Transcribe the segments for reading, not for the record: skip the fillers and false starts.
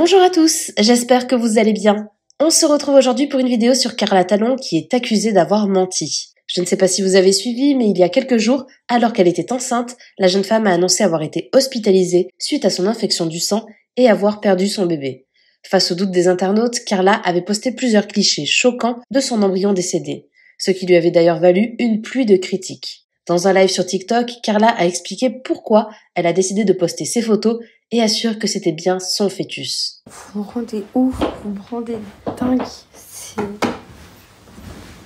Bonjour à tous, j'espère que vous allez bien. On se retrouve aujourd'hui pour une vidéo sur Carla Talon qui est accusée d'avoir menti. Je ne sais pas si vous avez suivi, mais il y a quelques jours, alors qu'elle était enceinte, la jeune femme a annoncé avoir été hospitalisée suite à son infection du sang et avoir perdu son bébé. Face au doute des internautes, Carla avait posté plusieurs clichés choquants de son embryon décédé, ce qui lui avait d'ailleurs valu une pluie de critiques. Dans un live sur TikTok, Carla a expliqué pourquoi elle a décidé de poster ses photos et assure que c'était bien son fœtus. Vous me rendez ouf, vous me rendez dingue.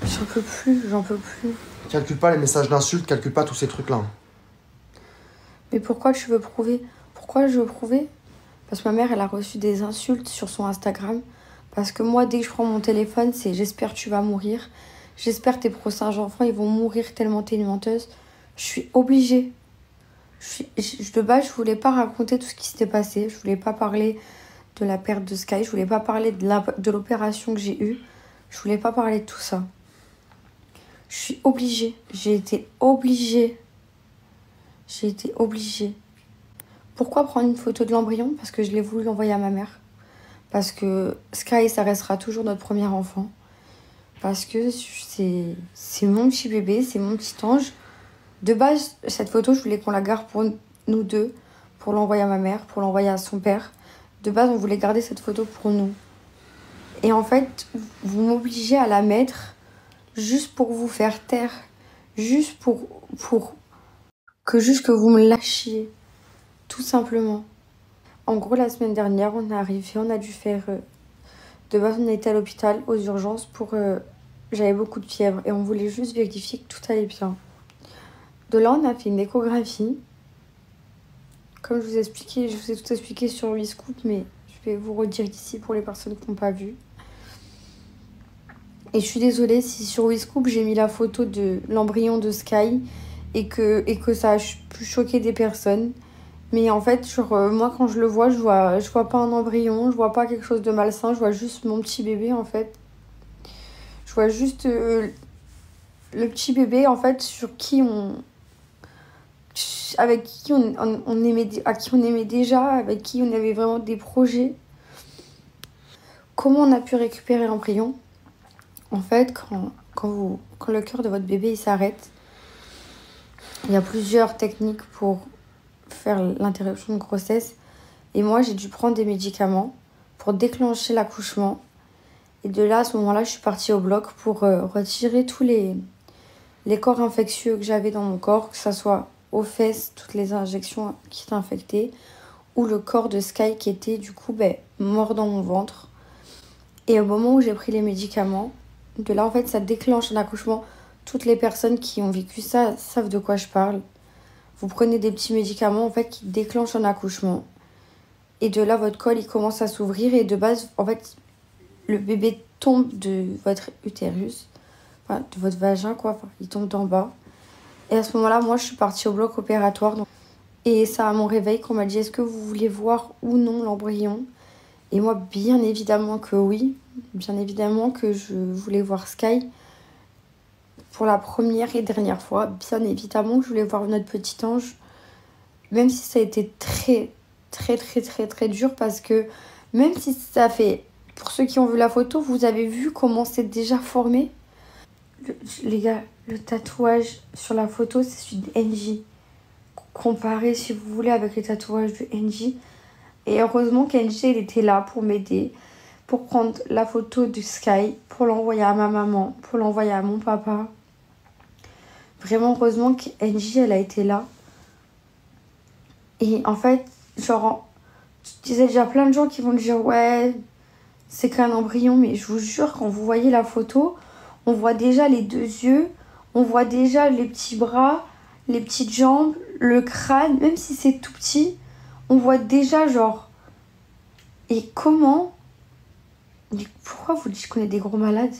J'en peux plus. Calcule pas les messages d'insultes, calcule pas tous ces trucs-là. Mais pourquoi je veux prouver Parce que ma mère, elle a reçu des insultes sur son Instagram. Parce que moi, dès que je prends mon téléphone, c'est « j'espère que tu vas mourir ». J'espère que tes prochains enfants, ils vont mourir tellement t'es une menteuse. Je suis obligée. De base, je voulais pas raconter tout ce qui s'était passé. Je voulais pas parler de la perte de Sky. Je voulais pas parler de l'opération que j'ai eue. Je voulais pas parler de tout ça. Je suis obligée. J'ai été obligée. Pourquoi prendre une photo de l'embryon? Parce que je l'ai voulu l'envoyer à ma mère. Parce que Sky, ça restera toujours notre premier enfant. Parce que c'est mon petit bébé, c'est mon petit ange. De base, cette photo, je voulais qu'on la garde pour nous deux, pour l'envoyer à ma mère, pour l'envoyer à son père. De base, on voulait garder cette photo pour nous. Et en fait, vous m'obligez à la mettre juste pour vous faire taire. Juste pour que vous me lâchiez. Tout simplement. En gros, la semaine dernière, on est arrivé, on a dû faire... De base, on a été à l'hôpital, aux urgences, j'avais beaucoup de fièvre et on voulait juste vérifier que tout allait bien. De là, on a fait une échographie. Comme je vous ai tout expliqué sur WeScoop, mais je vais vous redire ici pour les personnes qui n'ont pas vu. Et je suis désolée si sur WeScoop, j'ai mis la photo de l'embryon de Sky et que ça a pu choquer des personnes. Mais en fait, moi, quand je le vois, je vois pas un embryon, je vois pas quelque chose de malsain, je vois juste mon petit bébé, en fait. Je vois juste le petit bébé, en fait, avec qui on aimait déjà, avec qui on avait vraiment des projets. Comment on a pu récupérer l'embryon? En fait, quand le cœur de votre bébé il s'arrête, il y a plusieurs techniques pour faire l'interruption de grossesse. Et moi, j'ai dû prendre des médicaments pour déclencher l'accouchement. Et de là, à ce moment-là, je suis partie au bloc pour retirer tous les corps infectieux que j'avais dans mon corps, que ce soit aux fesses, toutes les injections qui étaient infectées, ou le corps de Sky qui était du coup mort dans mon ventre. Et au moment où j'ai pris les médicaments, de là, en fait, ça déclenche un accouchement. Toutes les personnes qui ont vécu ça savent de quoi je parle. Vous prenez des petits médicaments en fait qui déclenchent un accouchement. Et de là, votre col, il commence à s'ouvrir. Et de base, en fait, le bébé tombe de votre utérus, enfin, de votre vagin, quoi. Enfin, il tombe d'en bas. Et à ce moment-là, moi, je suis partie au bloc opératoire. Et c'est à mon réveil qu'on m'a dit, est-ce que vous voulez voir ou non l'embryon? Et moi, bien évidemment que oui. Bien évidemment que je voulais voir Sky. Pour la première et dernière fois, bien évidemment que je voulais voir notre petit ange. Même si ça a été très, très, très, très, très dur. Parce que même si ça fait... Pour ceux qui ont vu la photo, vous avez vu comment c'est déjà formé. Les gars, le tatouage sur la photo, c'est celui de NJ. Comparé, si vous voulez, avec les tatouages de NJ. Et heureusement qu'NJ, il était là pour m'aider. Pour prendre la photo de Sky. Pour l'envoyer à ma maman. Pour l'envoyer à mon papa. Vraiment, heureusement qu'NJ, elle a été là. Et en fait, genre... Tu disais déjà plein de gens qui vont dire, ouais... C'est qu'un embryon, mais je vous jure, quand vous voyez la photo, on voit déjà les deux yeux, on voit déjà les petits bras, les petites jambes, le crâne, même si c'est tout petit, on voit déjà genre... Et comment? Mais pourquoi vous dites qu'on est des gros malades?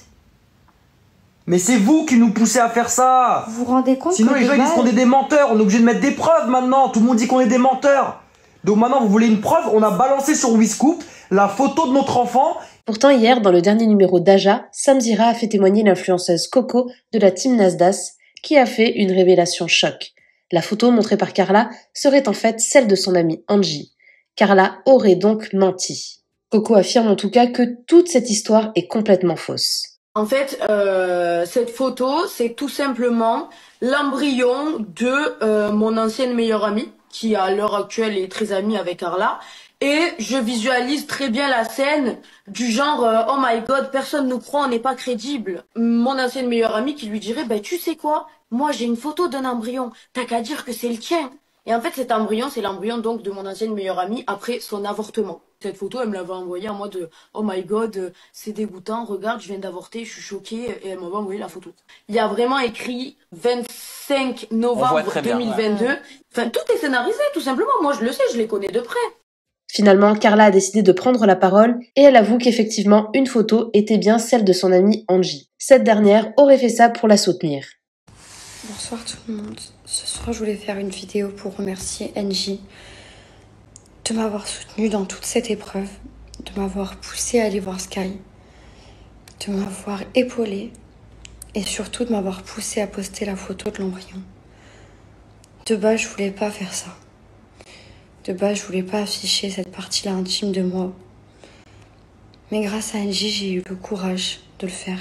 Mais c'est vous qui nous poussez à faire ça! Vous vous rendez compte? Sinon les gens ils disent qu'on est des menteurs, on est obligé de mettre des preuves maintenant, tout le monde dit qu'on est des menteurs! Donc maintenant vous voulez une preuve, on a balancé sur WeScoop la photo de notre enfant. Pourtant hier, dans le dernier numéro d'Aja, Samzira a fait témoigner l'influenceuse Coco de la team Nasdas qui a fait une révélation choc. La photo montrée par Carla serait en fait celle de son amie Angie. Carla aurait donc menti. Coco affirme en tout cas que toute cette histoire est complètement fausse. En fait, cette photo, c'est tout simplement l'embryon de mon ancienne meilleure amie, qui à l'heure actuelle est très amie avec Carla. Et je visualise très bien la scène du genre oh my god, personne nous croit, on n'est pas crédible. Mon ancienne meilleure amie qui lui dirait tu sais quoi, moi j'ai une photo d'un embryon, t'as qu'à dire que c'est le tien. Et en fait cet embryon, c'est l'embryon donc de mon ancienne meilleure amie après son avortement. Cette photo, elle me l'avait envoyée en mode oh my god, c'est dégoûtant, regarde, je viens d'avorter, je suis choquée, et elle m'avait envoyé la photo. Il y a vraiment écrit 25 novembre 2022. Ouais. Enfin, tout est scénarisé, tout simplement. Moi, je le sais, je les connais de près. Finalement, Carla a décidé de prendre la parole et elle avoue qu'effectivement, une photo était bien celle de son amie Angie. Cette dernière aurait fait ça pour la soutenir. Bonsoir tout le monde. Ce soir, je voulais faire une vidéo pour remercier Angie de m'avoir soutenue dans toute cette épreuve, de m'avoir poussée à aller voir Sky, de m'avoir épaulée et surtout de m'avoir poussée à poster la photo de l'embryon. De base, je voulais pas faire ça. De base, je voulais pas afficher cette partie-là intime de moi. Mais grâce à Angie, j'ai eu le courage de le faire.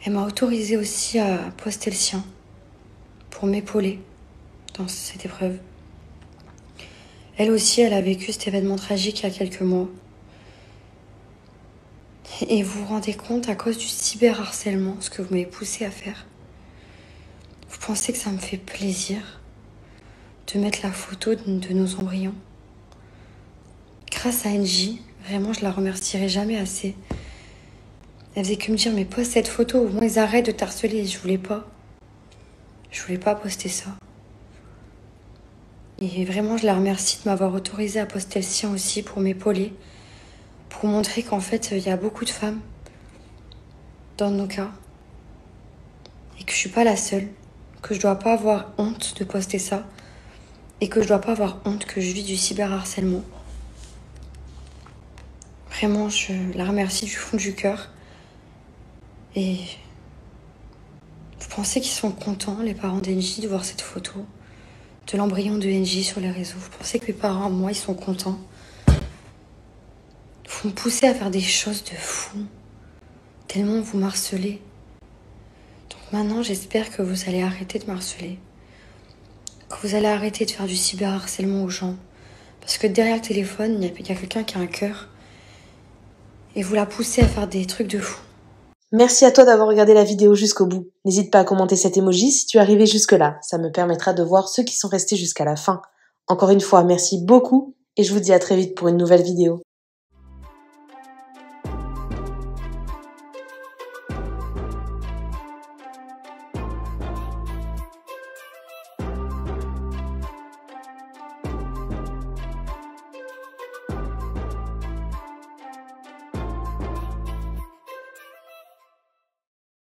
Elle m'a autorisée aussi à poster le sien pour m'épauler dans cette épreuve. Elle aussi, elle a vécu cet événement tragique il y a quelques mois. Et vous vous rendez compte, à cause du cyberharcèlement, ce que vous m'avez poussé à faire. Vous pensez que ça me fait plaisir de mettre la photo de nos embryons? Grâce à Angie, vraiment, je la remercierai jamais assez. Elle faisait que me dire, mais poste cette photo, au moins ils arrêtent de t'harceler. Je voulais pas. Je voulais pas poster ça. Et vraiment, je la remercie de m'avoir autorisée à poster le sien aussi pour m'épauler. Pour montrer qu'en fait, il y a beaucoup de femmes dans nos cas. Et que je suis pas la seule. Que je dois pas avoir honte de poster ça. Et que je dois pas avoir honte que je vis du cyberharcèlement. Vraiment, je la remercie du fond du cœur. Et vous pensez qu'ils sont contents, les parents d'Angie, de voir cette photo de l'embryon de Angie sur les réseaux? Vous pensez que mes parents, moi, ils sont contents? Vous me poussez à faire des choses de fou, tellement vous m'harcelez. Donc maintenant, j'espère que vous allez arrêter de m'harceler, que vous allez arrêter de faire du cyberharcèlement aux gens. Parce que derrière le téléphone, il y a quelqu'un qui a un cœur. Et vous la poussez à faire des trucs de fou. Merci à toi d'avoir regardé la vidéo jusqu'au bout. N'hésite pas à commenter cet emoji si tu es arrivé jusque-là. Ça me permettra de voir ceux qui sont restés jusqu'à la fin. Encore une fois, merci beaucoup et je vous dis à très vite pour une nouvelle vidéo.